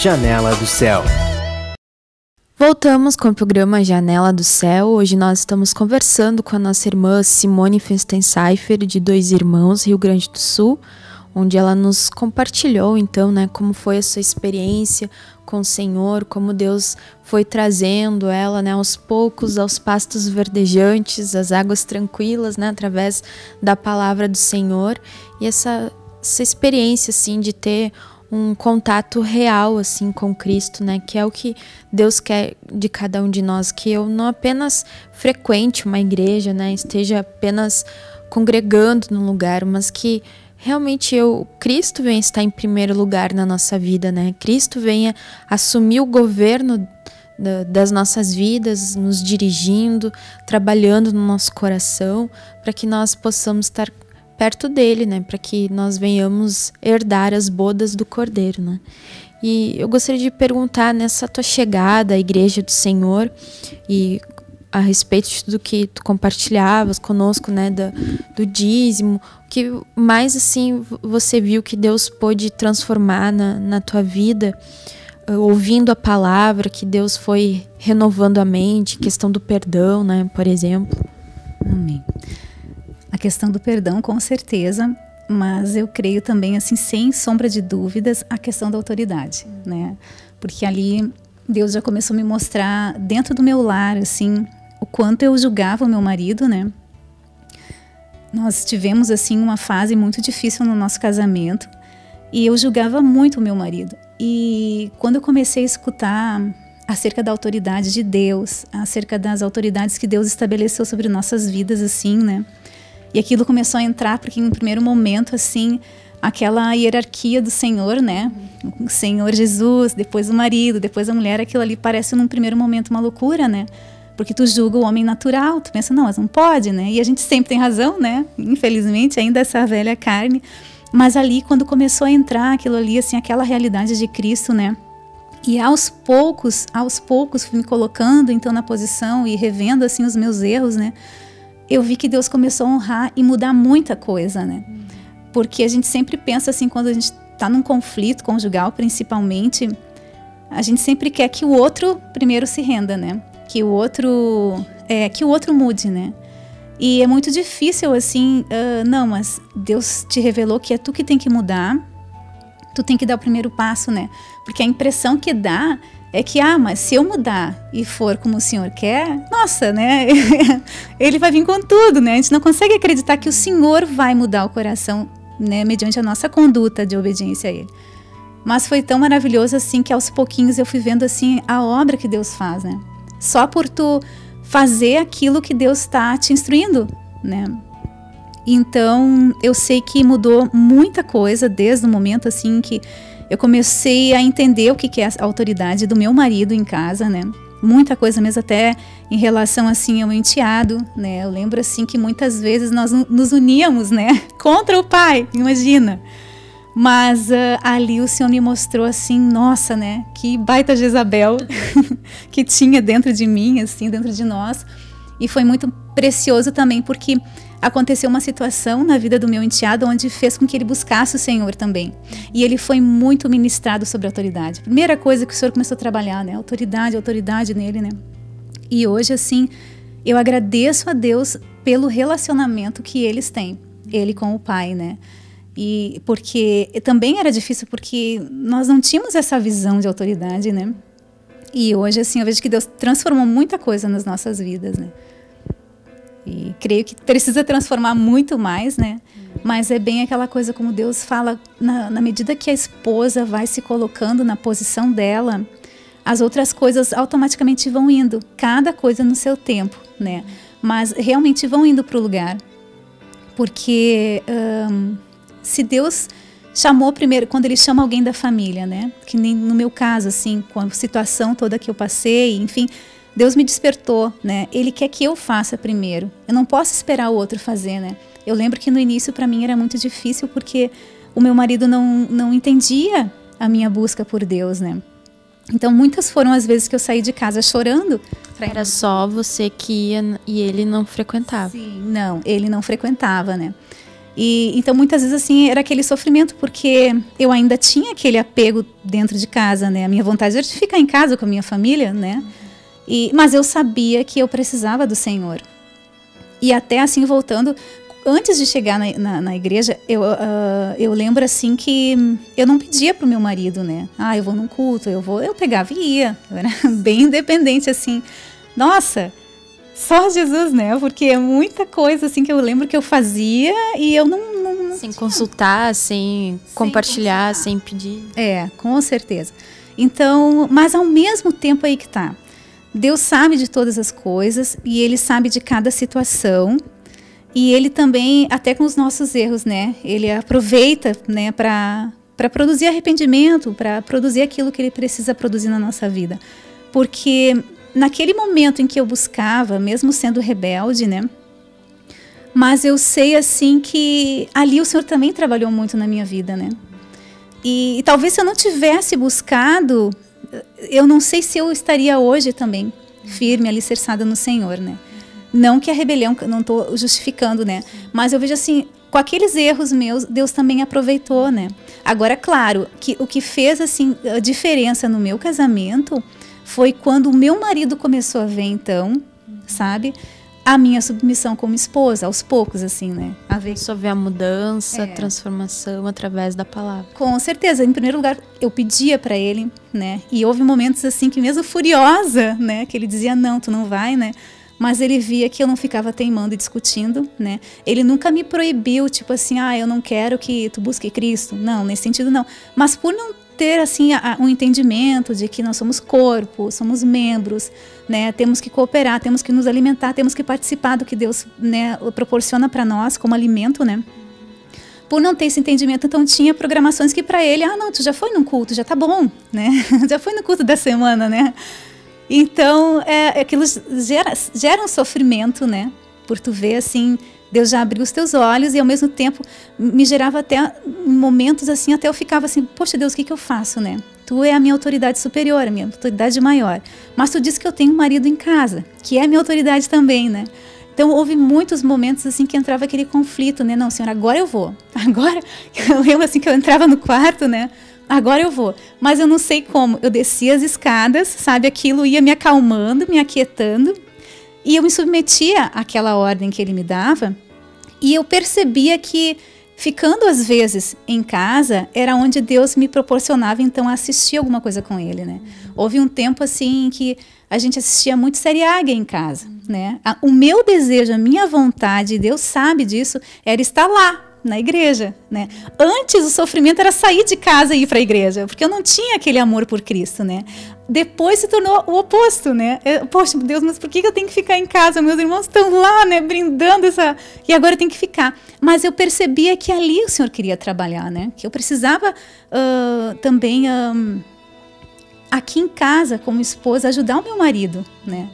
Janela do Céu. Voltamos com o programa Janela do Céu. Hoje nós estamos conversando com a nossa irmã Simone Fenstenseifer, de Dois Irmãos, Rio Grande do Sul, onde ela nos compartilhou, então, como foi a sua experiência com o Senhor, como Deus foi trazendo ela, aos poucos, aos pastos verdejantes, às águas tranquilas, através da palavra do Senhor. E essa experiência, assim, de ter um contato real, assim, com Cristo, que é o que Deus quer de cada um de nós, que eu não apenas frequente uma igreja, esteja apenas congregando num lugar, mas que realmente Cristo venha estar em primeiro lugar na nossa vida, Cristo venha assumir o governo das nossas vidas, nos dirigindo, trabalhando no nosso coração, para que nós possamos estar perto dele, para que nós venhamos herdar as bodas do Cordeiro, E eu gostaria de perguntar, nessa tua chegada à Igreja do Senhor, e a respeito de tudo que tu compartilhavas conosco, do dízimo, o que mais, assim, você viu que Deus pôde transformar na tua vida, ouvindo a palavra, que Deus foi renovando a mente, questão do perdão, por exemplo. Amém. A questão do perdão, com certeza, mas eu creio também, assim, sem sombra de dúvidas, a questão da autoridade, Porque ali Deus já começou a me mostrar, dentro do meu lar, assim, o quanto eu julgava o meu marido, Nós tivemos, assim, uma fase muito difícil no nosso casamento e eu julgava muito o meu marido. E quando eu comecei a escutar acerca da autoridade de Deus, acerca das autoridades que Deus estabeleceu sobre nossas vidas, assim, E aquilo começou a entrar, porque em um primeiro momento, assim, aquela hierarquia do Senhor, O Senhor Jesus, depois o marido, depois a mulher, aquilo ali parece num primeiro momento uma loucura, Porque tu julga o homem natural, tu pensa, não, mas não pode, E a gente sempre tem razão, Infelizmente, ainda essa velha carne. Mas ali, quando começou a entrar aquilo ali, assim, aquela realidade de Cristo, E aos poucos, fui me colocando, então, na posição e revendo, assim, os meus erros, Eu vi que Deus começou a honrar e mudar muita coisa, Porque a gente sempre pensa assim, quando a gente está num conflito conjugal, principalmente, a gente sempre quer que o outro primeiro se renda, Que o outro mude, E é muito difícil, assim, não, mas Deus te revelou que é tu que tem que mudar, tu tem que dar o primeiro passo, Porque a impressão que dá é que, mas se eu mudar e for como o Senhor quer, nossa, Ele vai vir com tudo, A gente não consegue acreditar que o Senhor vai mudar o coração, mediante a nossa conduta de obediência a Ele. Mas foi tão maravilhoso, assim, que aos pouquinhos eu fui vendo, assim, a obra que Deus faz, Só por tu fazer aquilo que Deus está te instruindo, Então, eu sei que mudou muita coisa desde o momento, assim, que eu comecei a entender o que é a autoridade do meu marido em casa, Muita coisa mesmo, até em relação, assim, ao meu enteado, Eu lembro, assim, que muitas vezes nós nos uníamos, Contra o pai, imagina. Mas ali o Senhor me mostrou, assim, nossa, que baita Jezabel que tinha dentro de mim, assim, dentro de nós. E foi muito precioso também, porque aconteceu uma situação na vida do meu enteado onde fez com que ele buscasse o Senhor também. E ele foi muito ministrado sobre a autoridade. Primeira coisa que o Senhor começou a trabalhar, autoridade nele, E hoje, assim, eu agradeço a Deus pelo relacionamento que eles têm, ele com o pai, E porque também era difícil, porque nós não tínhamos essa visão de autoridade, E hoje, assim, eu vejo que Deus transformou muita coisa nas nossas vidas, E creio que precisa transformar muito mais, Mas é bem aquela coisa como Deus fala, na medida que a esposa vai se colocando na posição dela, as outras coisas automaticamente vão indo, cada coisa no seu tempo, Mas realmente vão indo para o lugar. Porque se Deus chamou primeiro, quando Ele chama alguém da família, que nem no meu caso, assim, com a situação toda que eu passei, enfim, Deus me despertou, Ele quer que eu faça primeiro. Eu não posso esperar o outro fazer, Eu lembro que no início para mim era muito difícil porque o meu marido não entendia a minha busca por Deus, Então muitas foram as vezes que eu saí de casa chorando. Era só você que ia e ele não frequentava? Sim, não, ele não frequentava, E então muitas vezes assim era aquele sofrimento, porque eu ainda tinha aquele apego dentro de casa, né? A minha vontade era de ficar em casa com a minha família, né? Mas eu sabia que eu precisava do Senhor. E até assim, voltando, antes de chegar na igreja, eu lembro assim que eu não pedia pro meu marido, né? Ah, eu vou num culto, eu pegava e ia. Eu era bem independente, assim. Nossa, só Jesus, né? Porque é muita coisa assim que eu lembro que eu fazia e eu não sem tinha. consultar, sem compartilhar, consultar. sem pedir. Com certeza. Então, mas ao mesmo tempo aí que tá. Deus sabe de todas as coisas e Ele sabe de cada situação. E Ele também, até com os nossos erros, né? Ele aproveita, né, para produzir arrependimento, para produzir aquilo que Ele precisa produzir na nossa vida. Porque naquele momento em que eu buscava, mesmo sendo rebelde, né? Mas eu sei, assim, que ali o Senhor também trabalhou muito na minha vida, né? E talvez se eu não tivesse buscado, eu não sei se eu estaria hoje também firme, alicerçada no Senhor, né? Não que a rebelião, não estou justificando, né? Mas eu vejo assim, com aqueles erros meus, Deus também aproveitou, né? Agora, claro, que o que fez assim a diferença no meu casamento foi quando o meu marido começou a ver, então, sabe, a minha submissão como esposa, aos poucos, assim, né? A ver Só ver a mudança, a transformação através da palavra. Com certeza. Em primeiro lugar, eu pedia para ele, né? E houve momentos assim que mesmo furiosa, né? Que ele dizia, não, tu não vai, né? Mas ele via que eu não ficava teimando e discutindo, né? Ele nunca me proibiu, tipo assim, eu não quero que tu busque Cristo. Não, nesse sentido não. Mas por não ter, assim, um entendimento de que nós somos corpo, somos membros, né? Temos que cooperar, temos que nos alimentar, temos que participar do que Deus, né, proporciona para nós como alimento, né? Por não ter esse entendimento, então tinha programações que para ele, não, tu já foi num culto, já tá bom, né? Já foi no culto da semana, né? Então, aquilo gera um sofrimento, né? Por tu ver, assim, Deus já abriu os teus olhos e, ao mesmo tempo, me gerava até momentos, assim, até eu ficava assim, poxa, Deus, o que eu faço, né? Tu é a minha autoridade superior, a minha autoridade maior. Mas tu diz que eu tenho um marido em casa, que é a minha autoridade também, né? Então, houve muitos momentos, assim, que entrava aquele conflito, né? Não, Senhor, agora eu vou. Agora, eu lembro, assim, que eu entrava no quarto, né? Agora eu vou. Mas eu não sei como. Eu descia as escadas, sabe? Aquilo ia me acalmando, me aquietando. E eu me submetia àquela ordem que ele me dava. E eu percebia que, ficando às vezes em casa, era onde Deus me proporcionava, então, assistir alguma coisa com ele, né? Houve um tempo, assim, que a gente assistia muito série Águia em casa, né? O meu desejo, a minha vontade, Deus sabe disso, era estar lá, na igreja, né? Antes o sofrimento era sair de casa e ir para a igreja, porque eu não tinha aquele amor por Cristo, né? Depois se tornou o oposto, né? Poxa, Deus, mas por que eu tenho que ficar em casa? Meus irmãos estão lá, né? Brindando essa... E agora eu tenho que ficar. Mas eu percebia que ali o Senhor queria trabalhar, né? Que eu precisava também, aqui em casa, como esposa, ajudar o meu marido, né?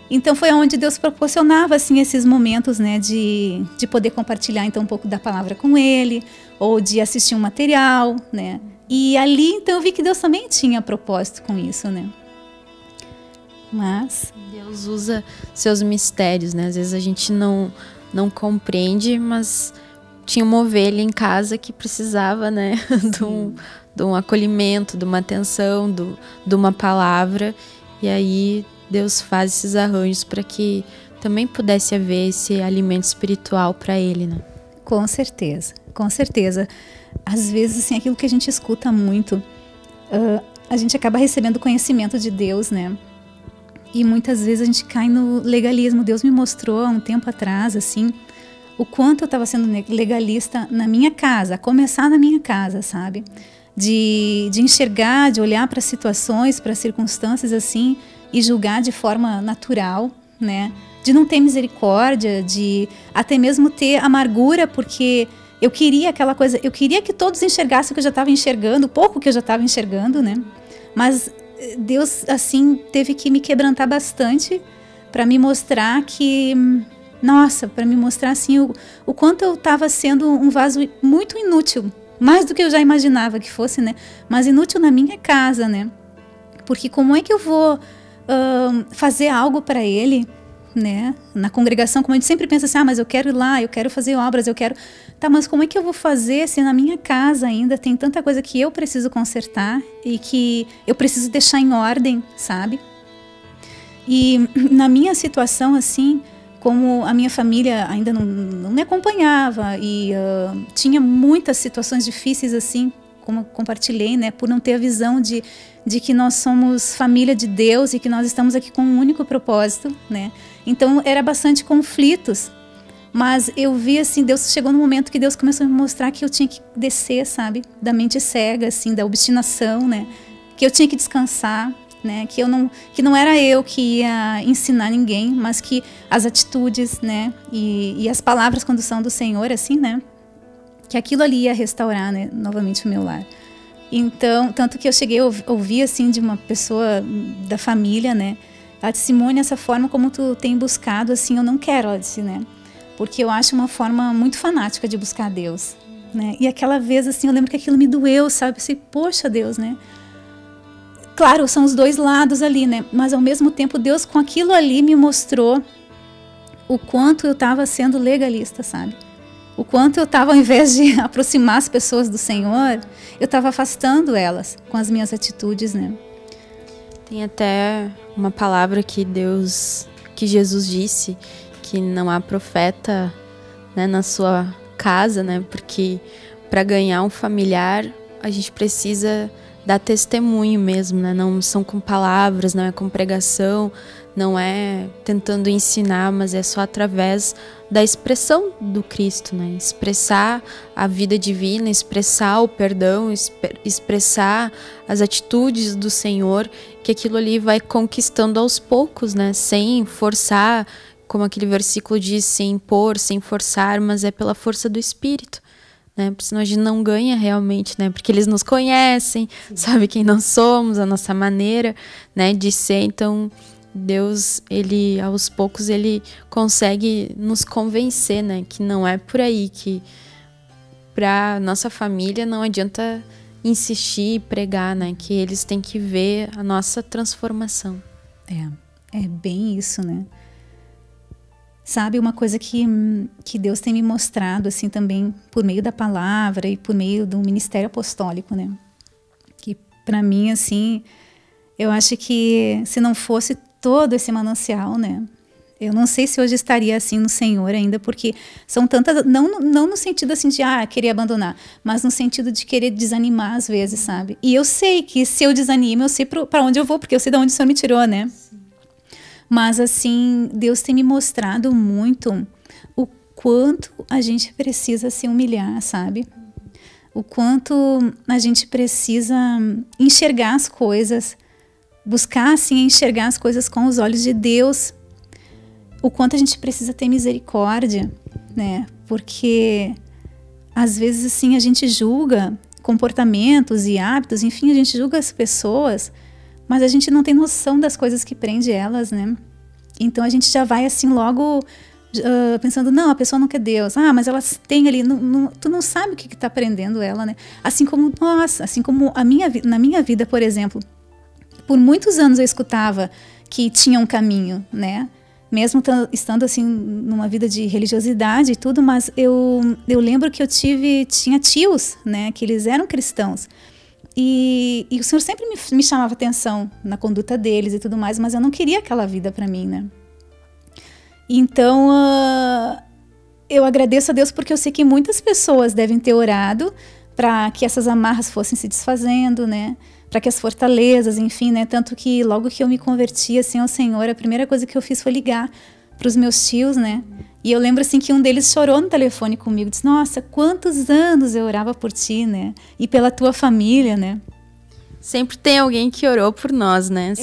Então foi onde Deus proporcionava, assim, esses momentos, né, de poder compartilhar, então, um pouco da palavra com ele, ou de assistir um material, né. E ali, então, eu vi que Deus também tinha propósito com isso, né. Mas Deus usa seus mistérios, né. Às vezes a gente não compreende, mas tinha uma ovelha em casa que precisava, né, de um acolhimento, de uma atenção, de uma palavra, e aí Deus faz esses arranjos para que também pudesse haver esse alimento espiritual para ele, né? Com certeza, com certeza. Às vezes, assim, aquilo que a gente escuta muito, a gente acaba recebendo conhecimento de Deus, né? E muitas vezes a gente cai no legalismo. Deus me mostrou há um tempo atrás, assim, o quanto eu estava sendo legalista na minha casa, a começar na minha casa, sabe? De enxergar, de olhar para situações, para circunstâncias, assim, e julgar de forma natural, né? De não ter misericórdia, de até mesmo ter amargura, porque eu queria aquela coisa, eu queria que todos enxergassem o que eu já estava enxergando, o pouco que eu já estava enxergando, né? Mas Deus, assim, teve que me quebrantar bastante para me mostrar que, nossa, para me mostrar, assim, o quanto eu estava sendo um vaso muito inútil, mais do que eu já imaginava que fosse, né? Mas inútil na minha casa, né? Porque como é que eu vou fazer algo para ele, né? Na congregação, como a gente sempre pensa assim, mas eu quero ir lá, eu quero fazer obras, eu quero... Tá, mas como é que eu vou fazer se na minha casa ainda tem tanta coisa que eu preciso consertar e que eu preciso deixar em ordem, sabe? E na minha situação, assim, como a minha família ainda não me acompanhava e tinha muitas situações difíceis, assim, como eu compartilhei, né, por não ter a visão de que nós somos família de Deus e que nós estamos aqui com um único propósito, né? Então, era bastante conflitos. Mas eu vi, assim, Deus chegou no momento que Deus começou a me mostrar que eu tinha que descer, sabe? Da mente cega, assim, da obstinação, né? Que eu tinha que descansar, né? Que não era eu que ia ensinar ninguém, mas que as atitudes, né? E as palavras, quando são do Senhor, assim, né? Que aquilo ali ia restaurar, né? Novamente o meu lar. Então, tanto que eu cheguei a ouvir, assim, de uma pessoa da família, né? Ela disse, Simone, essa forma como tu tem buscado, assim, eu não quero, ela disse, né? Porque eu acho uma forma muito fanática de buscar Deus, né? E aquela vez, assim, eu lembro que aquilo me doeu, sabe? Eu pensei, poxa, Deus, né? Claro, são os dois lados ali, né? Mas ao mesmo tempo, Deus com aquilo ali me mostrou o quanto eu estava sendo legalista, sabe? O quanto eu estava, ao invés de aproximar as pessoas do Senhor, eu estava afastando elas com as minhas atitudes, né? Tem até uma palavra que Jesus disse, que não há profeta, né, na sua casa, né? Porque para ganhar um familiar, a gente precisa dar testemunho mesmo, né? Não são com palavras, não é com pregação, não é tentando ensinar, mas é só através da expressão do Cristo, né? Expressar a vida divina, expressar o perdão, expressar as atitudes do Senhor, que aquilo ali vai conquistando aos poucos, né? Sem forçar, como aquele versículo diz, sem impor, sem forçar, mas é pela força do Espírito, né? Porque senão a gente não ganha realmente, né? Porque eles nos conhecem, sabe quem nós somos, a nossa maneira, né, de ser. Então, Deus, ele, aos poucos, ele consegue nos convencer, né? Que não é por aí, que para nossa família não adianta insistir e pregar, né? Que eles têm que ver a nossa transformação. É bem isso, né? Sabe, uma coisa que Deus tem me mostrado, assim, também, por meio da palavra e por meio do ministério apostólico, né? Que, para mim, assim, eu acho que se não fosse todo esse manancial, né? Eu não sei se hoje estaria assim no Senhor ainda, porque são tantas, não no sentido assim de, querer abandonar, mas no sentido de querer desanimar às vezes, sabe? E eu sei que se eu desanimo, eu sei para onde eu vou, porque eu sei de onde o Senhor me tirou, né? Sim. Mas, assim, Deus tem me mostrado muito o quanto a gente precisa se humilhar, sabe? O quanto a gente precisa enxergar as coisas, buscar, assim, enxergar as coisas com os olhos de Deus. O quanto a gente precisa ter misericórdia, né? Porque, às vezes, assim, a gente julga comportamentos e hábitos, enfim, a gente julga as pessoas, mas a gente não tem noção das coisas que prende elas, né? Então a gente já vai assim logo pensando, não, a pessoa não quer Deus. Mas elas têm ali, tu não sabe o que está prendendo ela, né? Assim como na minha vida, por exemplo, por muitos anos eu escutava que tinha um caminho, né? Mesmo estando assim numa vida de religiosidade e tudo, mas eu lembro que tinha tios, né? Que eles eram cristãos. E o Senhor sempre me chamava atenção na conduta deles e tudo mais, mas eu não queria aquela vida para mim, né? Então, eu agradeço a Deus porque eu sei que muitas pessoas devem ter orado para que essas amarras fossem se desfazendo, né? Para que as fortalezas, enfim, né? Tanto que logo que eu me converti assim ao Senhor, a primeira coisa que eu fiz foi ligar para os meus tios, né? E eu lembro assim que um deles chorou no telefone comigo, disse, nossa, quantos anos eu orava por ti, né? E pela tua família, né? Sempre tem alguém que orou por nós, né?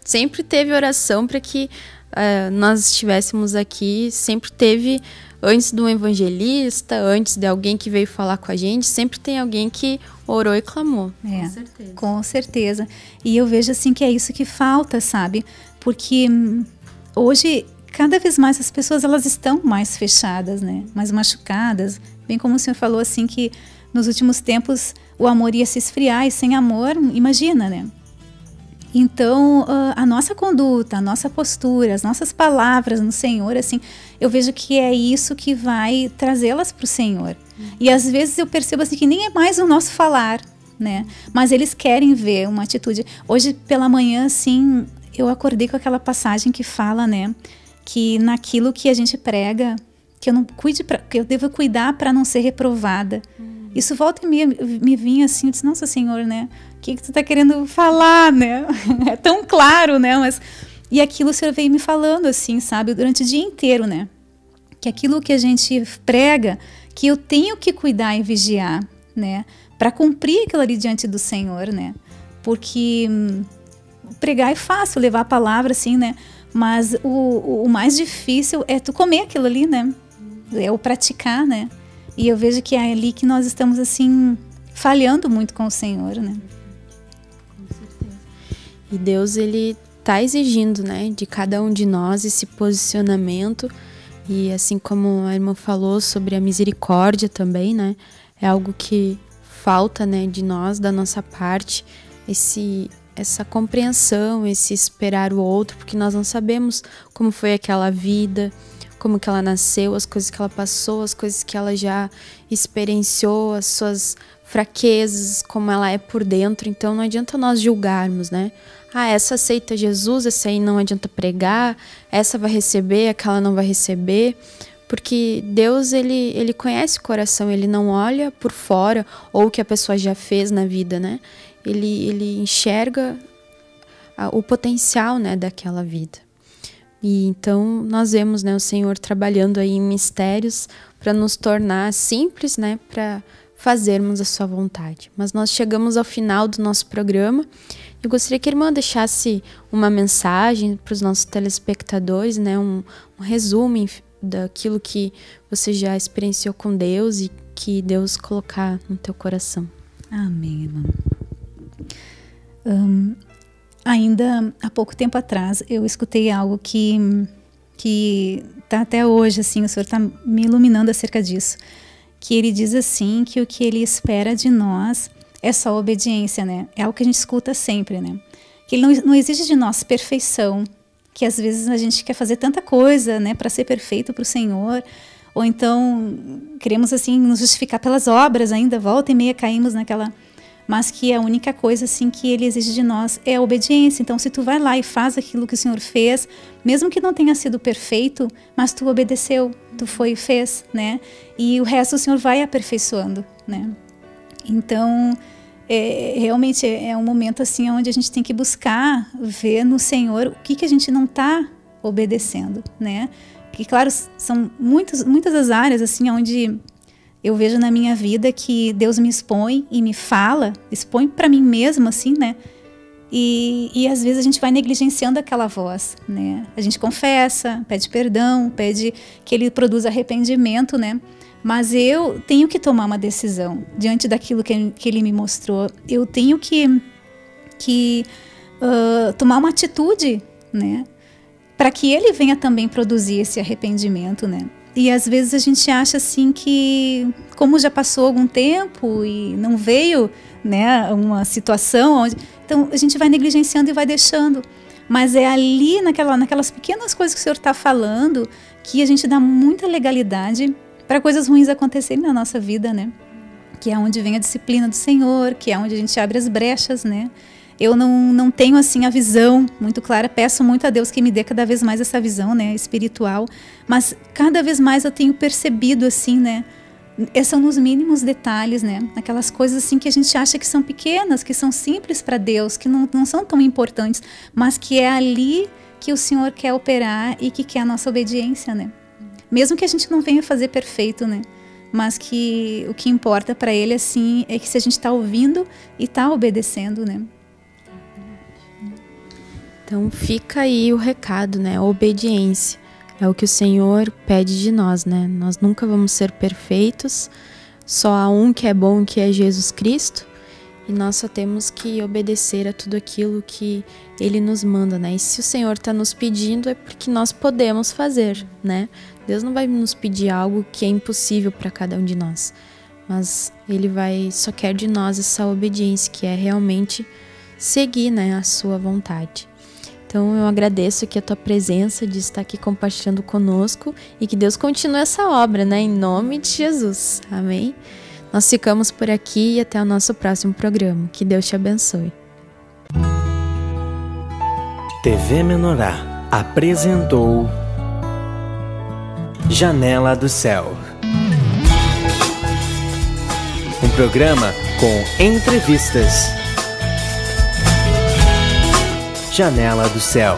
Sempre teve oração para que nós estivéssemos aqui, sempre teve, antes de um evangelista, antes de alguém que veio falar com a gente, sempre tem alguém que orou e clamou. Com certeza. Com certeza. E eu vejo assim que é isso que falta, sabe? Porque hoje, cada vez mais as pessoas elas estão mais fechadas, né? Mais machucadas. Bem como o senhor falou assim que nos últimos tempos o amor ia se esfriar e sem amor, imagina, né? Então, a nossa conduta, a nossa postura, as nossas palavras no Senhor, assim, eu vejo que é isso que vai trazê-las para o Senhor. E às vezes eu percebo assim que nem é mais o nosso falar, né? Mas eles querem ver uma atitude. Hoje pela manhã, assim, eu acordei com aquela passagem que fala, né, que naquilo que a gente prega, que eu devo cuidar para não ser reprovada. Isso volta e me vinha assim, eu disse, nossa Senhor, né? O que tu tá querendo falar, né? É tão claro, né? E aquilo o Senhor veio me falando assim, sabe? Durante o dia inteiro, né? Que aquilo que a gente prega, que eu tenho que cuidar e vigiar, né? Para cumprir aquilo ali diante do Senhor, né? Porque pregar é fácil, levar a palavra assim, né? Mas o mais difícil é tu comer aquilo ali, né? É o praticar, né? E eu vejo que é ali que nós estamos, assim, falhando muito com o Senhor, né? Com certeza. E Deus, Ele tá exigindo, né, de cada um de nós esse posicionamento. E assim como a irmã falou sobre a misericórdia também, né? É algo que falta, né, de nós, da nossa parte, essa compreensão, esse esperar o outro, porque nós não sabemos como foi aquela vida, como que ela nasceu, as coisas que ela passou, as coisas que ela já experienciou, as suas fraquezas, como ela é por dentro. Então não adianta nós julgarmos, né? Ah, essa aceita Jesus, essa aí não adianta pregar, essa vai receber, aquela não vai receber. Porque Deus, ele conhece o coração, ele não olha por fora ou o que a pessoa já fez na vida, né? Ele enxerga o potencial, né, daquela vida. E então nós vemos, né, o Senhor trabalhando aí em mistérios para nos tornar simples, né, para fazermos a sua vontade. Mas nós chegamos ao final do nosso programa. Eu gostaria que a irmã deixasse uma mensagem para os nossos telespectadores, né, um resumo daquilo que você já experienciou com Deus e que Deus colocar no teu coração. Amém, irmã. Ainda há pouco tempo atrás eu escutei algo que tá até hoje, assim, o Senhor está me iluminando acerca disso, que ele diz assim, que o que ele espera de nós é só obediência, né? É algo que a gente escuta sempre, né? Que ele não exige de nós perfeição, que às vezes a gente quer fazer tanta coisa, né, para ser perfeito para o Senhor, ou então queremos assim nos justificar pelas obras ainda, volta e meia caímos naquela... Mas que a única coisa assim que ele exige de nós é a obediência. Então se tu vai lá e faz aquilo que o Senhor fez, mesmo que não tenha sido perfeito, mas tu obedeceu, tu foi e fez, né? E o resto o Senhor vai aperfeiçoando, né? Então, realmente é um momento assim onde a gente tem que buscar ver no Senhor o que a gente não está obedecendo, né? Porque claro, são muitas as áreas assim onde eu vejo na minha vida que Deus me expõe e me fala, expõe para mim mesma, assim, né? E às vezes a gente vai negligenciando aquela voz, né? A gente confessa, pede perdão, pede que Ele produza arrependimento, né? Mas eu tenho que tomar uma decisão diante daquilo que Ele me mostrou. Eu tenho que tomar uma atitude, né? Para que Ele venha também produzir esse arrependimento, né? E às vezes a gente acha assim que, como já passou algum tempo e não veio, né, uma situação onde... Então a gente vai negligenciando e vai deixando. Mas é ali, naquelas pequenas coisas que o Senhor está falando, que a gente dá muita legalidade para coisas ruins acontecerem na nossa vida, né? Que é onde vem a disciplina do Senhor, que é onde a gente abre as brechas, né? Eu não tenho assim a visão muito clara, peço muito a Deus que me dê cada vez mais essa visão, né, espiritual, mas cada vez mais eu tenho percebido assim, né, são nos mínimos detalhes, né, aquelas coisas assim que a gente acha que são pequenas, que são simples para Deus, que não são tão importantes, mas que é ali que o Senhor quer operar e que quer a nossa obediência, né, mesmo que a gente não venha fazer perfeito, né, mas que o que importa para Ele assim é que se a gente está ouvindo e está obedecendo, né. Então fica aí o recado, né? A obediência é o que o Senhor pede de nós, né? Nós nunca vamos ser perfeitos, só há um que é bom, que é Jesus Cristo, e nós só temos que obedecer a tudo aquilo que Ele nos manda, né? E se o Senhor está nos pedindo é porque nós podemos fazer, né? Deus não vai nos pedir algo que é impossível para cada um de nós, mas Ele só quer de nós essa obediência, que é realmente seguir, né, a sua vontade. Então eu agradeço aqui a tua presença de estar aqui compartilhando conosco e que Deus continue essa obra, né, em nome de Jesus. Amém? Nós ficamos por aqui e até o nosso próximo programa. Que Deus te abençoe. TV Menorá apresentou Janela do Céu. Um programa com entrevistas. Janela do Céu.